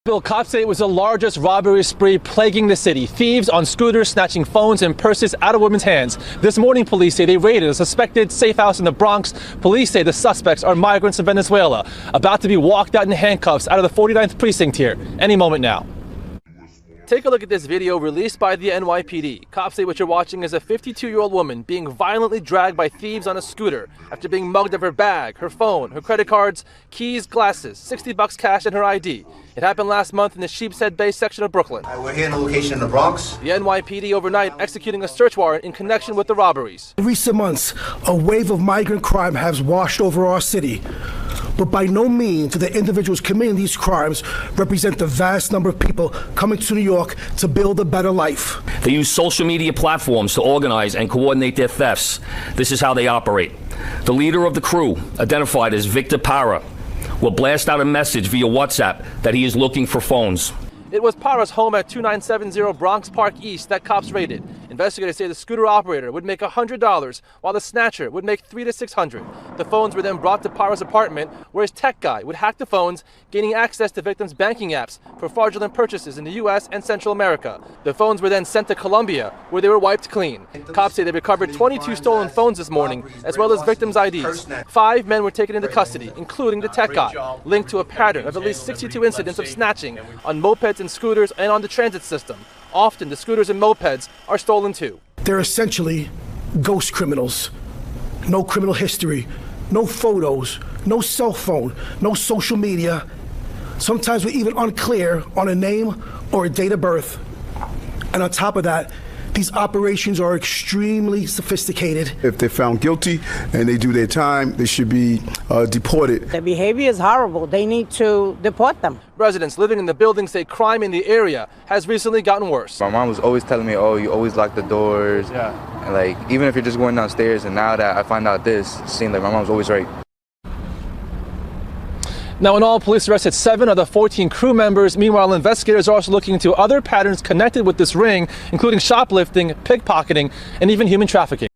Cops say it was the largest robbery spree plaguing the city. Thieves on scooters snatching phones and purses out of women's hands. This morning, police say they raided a suspected safe house in the Bronx. Police say the suspects are migrants from Venezuela, about to be walked out in handcuffs out of the 49th precinct here any moment now. Take a look at this video released by the NYPD. Cops say what you're watching is a 52-year-old woman being violently dragged by thieves on a scooter after being mugged of her bag, her phone, her credit cards, keys, glasses, $60 cash, and her ID. It happened last month in the Sheepshead Bay section of Brooklyn. We're here in the location in the Bronx. The NYPD overnight executing a search warrant in connection with the robberies. In recent months, a wave of migrant crime has washed over our city. But by no means do the individuals committing these crimes represent the vast number of people coming to New York to build a better life. They use social media platforms to organize and coordinate their thefts. This is how they operate. The leader of the crew, identified as Victor Para, will blast out a message via WhatsApp that he is looking for phones. It was Para's home at 2970 Bronx Park East that cops raided. Investigators say the scooter operator would make $100, while the snatcher would make $300 to $600. The phones were then brought to Para's apartment, where his tech guy would hack the phones, gaining access to victims' banking apps for fraudulent purchases in the U.S. and Central America. The phones were then sent to Colombia, where they were wiped clean. Cops say they recovered 22 stolen phones this morning, as well as victims' IDs. 5 men were taken into custody, including the tech guy, linked to a pattern of at least 62 incidents of snatching on mopeds and scooters and on the transit system. Often the scooters and mopeds are stolen too. They're essentially ghost criminals. No criminal history, no photos, no cell phone, no social media. Sometimes we're even unclear on a name or a date of birth. And on top of that, these operations are extremely sophisticated. If they're found guilty and they do their time, they should be deported. The behavior is horrible. They need to deport them. Residents living in the building say crime in the area has recently gotten worse. My mom was always telling me, oh, you always lock the doors. Yeah. And like, even if you're just going downstairs, and now that I find out this, it seems like my mom's always right. Now, in all, police arrested 7 of the 14 crew members. Meanwhile, investigators are also looking into other patterns connected with this ring, including shoplifting, pickpocketing, and even human trafficking.